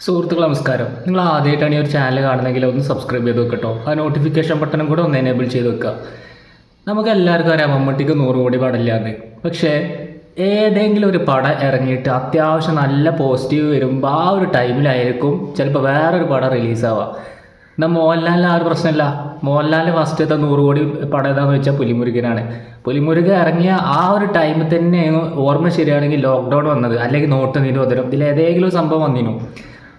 സുഹൃത്തുക്കൾ നമസ്കാരം. നിങ്ങൾ ആദ്യമായിട്ടാണ് ഈ ഒരു ചാനൽ കാണുന്നതെങ്കിൽ ഒന്ന് സബ്സ്ക്രൈബ് ചെയ്ത് വെക്കട്ടോ. ആ നോട്ടിഫിക്കേഷൻ ബട്ടണും കൂടെ ഒന്ന് എനേബിൾ ചെയ്ത് വെക്കുക. നമുക്ക് എല്ലാവർക്കും അറിയാം മമ്മൂട്ടിക്ക് 100 കോടി പടമില്ലാന്ന്. പക്ഷേ ഏതെങ്കിലും ഒരു പടം ഇറങ്ങിയിട്ട് അത്യാവശ്യം നല്ല പോസിറ്റീവ് വരുമ്പോൾ ആ ഒരു ടൈമിലായിരിക്കും ചിലപ്പോൾ വേറൊരു പടം റിലീസാവുക. എന്നാൽ മോഹൻലാലിന് ആ ഒരു പ്രശ്നമില്ല. മോഹൻലാലിന് ഫസ്റ്റത്തെ 100 കോടി പടം ഏതാണെന്ന് വെച്ചാൽ പുലിമുരുകനാണ്. പുലിമുരുകൻ ഇറങ്ങിയ ആ ഒരു ടൈമിൽ തന്നെ ഓർമ്മ ശരിയാണെങ്കിൽ ലോക്ക്ഡൗൺ വന്നത്, അല്ലെങ്കിൽ നോട്ട് നിരോധനം, ഇതിൽ ഏതെങ്കിലും സംഭവം വന്നിരുന്നു.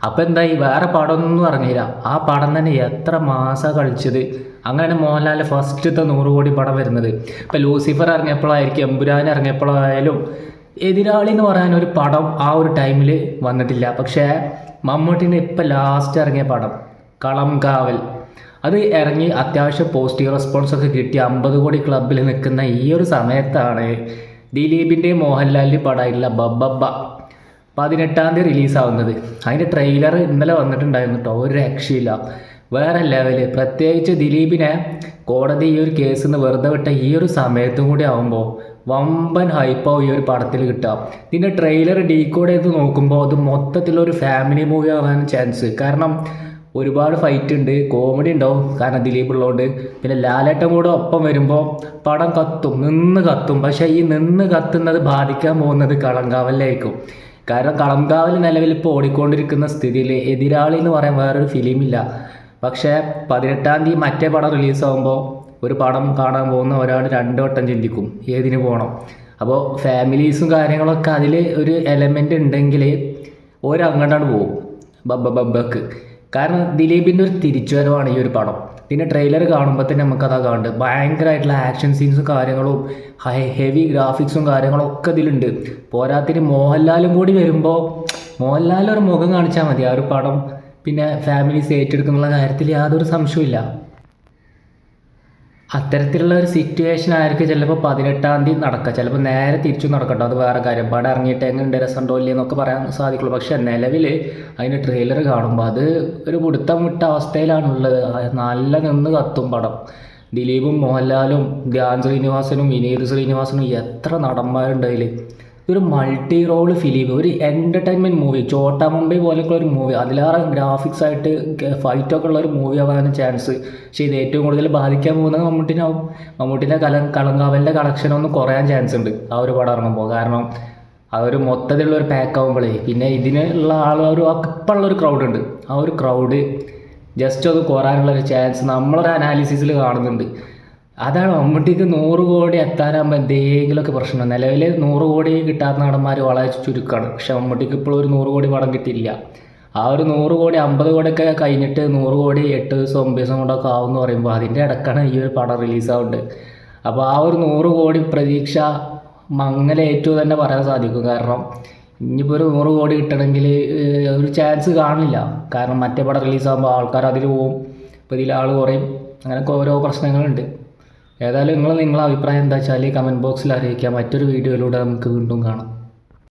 അപ്പോൾ എന്തായി, വേറെ പടമൊന്നും ഇറങ്ങിയില്ല. ആ പടം തന്നെ എത്ര മാസമാണ് കളിച്ചത്. അങ്ങനെയാണ് മോഹൻലാലിൻ്റെ ഫസ്റ്റത്തെ 100 കോടി പടം വരുന്നത്. ഇപ്പോൾ ലൂസിഫർ ഇറങ്ങിയപ്പോഴായിരിക്കും, എമ്പുരാൻ ഇറങ്ങിയപ്പോഴായാലും എതിരാളി എന്ന് പറയാൻ ഒരു പടം ആ ഒരു ടൈമിൽ വന്നിട്ടില്ല. പക്ഷേ മമ്മൂട്ടിൻ്റെ ഇപ്പം ലാസ്റ്റ് ഇറങ്ങിയ പടം കളംകാവൽ, അത് ഇറങ്ങി അത്യാവശ്യം പോസിറ്റീവ് റെസ്പോൺസൊക്കെ കിട്ടി 50 കോടി ക്ലബിൽ നിൽക്കുന്ന ഈ ഒരു സമയത്താണ് ദിലീപിൻ്റെയും മോഹൻലാലിൻ്റെയും പടമായിട്ടുള്ള ബബ്ബബ്ബ 18-ാം തീയതി റിലീസാവുന്നത്. അതിൻ്റെ ട്രെയിലർ ഇന്നലെ വന്നിട്ടുണ്ടായിരുന്നു കേട്ടോ. ഒരു രക്ഷയില്ല, വേറെ ലെവല്. പ്രത്യേകിച്ച് ദിലീപിനെ കോടതി ഈ ഒരു കേസിൽ നിന്ന് വെറുതെ വിട്ട ഈ ഒരു സമയത്തും കൂടി ആകുമ്പോൾ വമ്പൻ ഹൈപ്പാവും ഈ ഒരു പടത്തിൽ കിട്ടുക. ഇതിൻ്റെ ട്രെയിലർ ഡീകോഡ് ചെയ്ത് നോക്കുമ്പോൾ അത് മൊത്തത്തിലൊരു ഫാമിലി മൂവി ആവാൻ ചാൻസ്. കാരണം ഒരുപാട് ഫൈറ്റ് ഉണ്ട്, കോമഡി ഉണ്ടാവും, കാരണം ദിലീപ് ഉള്ളതുകൊണ്ട്. പിന്നെ ലാലേട്ടൻ കൂടെ ഒപ്പം വരുമ്പോൾ പടം കത്തും, നിന്ന് കത്തും. പക്ഷേ ഈ നിന്ന് കത്തുന്നത് ബാധിക്കാൻ പോകുന്നത് കളങ്കാവലിലായിരിക്കും. കാരണം കളംകാവൽ നിലവിൽ ഇപ്പോൾ ഓടിക്കൊണ്ടിരിക്കുന്ന സ്ഥിതിയിൽ എതിരാളി എന്ന് പറയാൻ വേറൊരു ഫിലിമില്ല. പക്ഷേ 18-ാം തീയതി മറ്റേ പടം റിലീസാകുമ്പോൾ ഒരു പടം കാണാൻ പോകുന്ന ഒരാൾ 2 വട്ടം ചിന്തിക്കും ഏതിന് പോകണം. അപ്പോൾ ഫാമിലീസും കാര്യങ്ങളൊക്കെ അതിൽ ഒരു എലമെൻ്റ് ഉണ്ടെങ്കിൽ ഒരങ്ങോട്ടാണ് പോകും ബബ്ബക്ക്. കാരണം ദിലീപിൻ്റെ ഒരു തിരിച്ചുവരവാണ് ഈ ഒരു പടം. പിന്നെ ട്രെയിലർ കാണുമ്പോൾ തന്നെ നമുക്കതാ കാണുന്നുണ്ട്. ഭയങ്കരമായിട്ടുള്ള ആക്ഷൻ സീൻസും കാര്യങ്ങളും ഹെവി ഗ്രാഫിക്സും കാര്യങ്ങളും ഒക്കെ ഇതിലുണ്ട്. പോരാത്തിന് മോഹൻലാലും കൂടി വരുമ്പോൾ മോഹൻലാലൊരു മുഖം കാണിച്ചാൽ മതി ആ ഒരു പടം പിന്നെ ഫാമിലീസ് ഏറ്റെടുക്കുന്നുള്ള കാര്യത്തിൽ യാതൊരു സംശയമില്ല. അത്തരത്തിലുള്ള ഒരു സിറ്റുവേഷൻ ആയിരിക്കും ചിലപ്പോൾ 18-ാം തീയതി നടക്കുക. ചിലപ്പോൾ നേരെ തിരിച്ചു നടക്കട്ടോ, അത് വേറെ കാര്യം. പടം ഇറങ്ങിയിട്ട് എങ്ങനെയുണ്ട്, രസമുണ്ടോ ഇല്ലേ എന്നൊക്കെ പറയാൻ സാധിക്കുള്ളൂ. പക്ഷേ നിലവിൽ അതിൻ്റെ ട്രെയിലർ കാണുമ്പോൾ അത് ഒരു പിടുത്തം വിട്ട അവസ്ഥയിലാണുള്ളത്. നല്ല നിന്ന് കത്തും പടം. ദിലീപും മോഹൻലാലും ധ്യാൻ ശ്രീനിവാസനും വിനീത് ശ്രീനിവാസനും എത്ര നടന്മാരുണ്ട് അതിൽ. ഒരു മൾട്ടി റോൾ ഫിലിം, ഒരു എൻ്റർടൈൻമെൻറ്റ് മൂവി. ചോട്ടാ മുംബൈ പോലെയൊക്കെ ഒരു മൂവി, അതിലേറെ ഗ്രാഫിക്സ് ആയിട്ട് ഫൈറ്റൊക്കെ ഉള്ള ഒരു മൂവി ആവാനും ചാൻസ്. പക്ഷേ ഇത് ഏറ്റവും കൂടുതൽ ബാധിക്കാൻ പോകുന്നത് മമ്മൂട്ടിനാവും. മമ്മൂട്ടിൻ്റെ കളങ്കാവലിൻ്റെ കളക്ഷനൊന്നും കുറയാൻ ചാൻസ് ഉണ്ട് ആ ഒരു പടം ഇറങ്ങുമ്പോൾ. കാരണം ആ ഒരു മൊത്തത്തിലുള്ള ഒരു പാക്ക് ആകുമ്പോഴേ പിന്നെ ഇതിനുള്ള ഒരു ഇപ്പോഴുള്ളൊരു ക്രൗഡ് ഉണ്ട്, ആ ഒരു ക്രൗഡ് ജസ്റ്റ് അത് കുറയാനുള്ളൊരു ചാൻസ് നമ്മളൊരു അനാലിസിസിൽ കാണുന്നുണ്ട്. അതാണ് മമ്മൂട്ടിക്ക് 100 കോടി എത്താനാകുമ്പോൾ എന്തെങ്കിലുമൊക്കെ പ്രശ്നം. നിലവിൽ 100 കോടി കിട്ടാത്ത നടന്മാർ വളരെ ചുരുക്കമാണ്. പക്ഷെ മമ്മൂട്ടിക്ക് ഇപ്പോഴും ഒരു 100 കോടി പടം കിട്ടിയില്ല. ആ ഒരു 100 കോടി 50 കോടിയൊക്കെ കഴിഞ്ഞിട്ട് 100 കോടി 8 ദിവസം 9 ദിവസം കൊണ്ടൊക്കെ ആവുമെന്ന് പറയുമ്പോൾ അതിൻ്റെ ഇടക്കാണ് ഈ ഒരു പടം റിലീസാവുന്നത്. അപ്പോൾ ആ ഒരു 100 കോടി പ്രതീക്ഷ മങ്ങലേറ്റു തന്നെ പറയാൻ സാധിക്കും. കാരണം ഇനിയിപ്പോൾ ഒരു 100 കോടി കിട്ടണമെങ്കിൽ ഒരു ചാൻസ് കാണില്ല. കാരണം മറ്റേ പടം റിലീസാകുമ്പോൾ ആൾക്കാർ അതിൽ പോവും, ഇപ്പോൾ ഇതിൽ ആൾ കുറയും, അങ്ങനെയൊക്കെ ഓരോ പ്രശ്നങ്ങളുണ്ട്. ഏതായാലും നിങ്ങളെ അഭിപ്രായം എന്താ വെച്ചാൽ കമൻറ്റ് ബോക്സിൽ അറിയിക്കുക. മറ്റൊരു വീഡിയോയിലൂടെ നമുക്ക് വീണ്ടും കാണാം.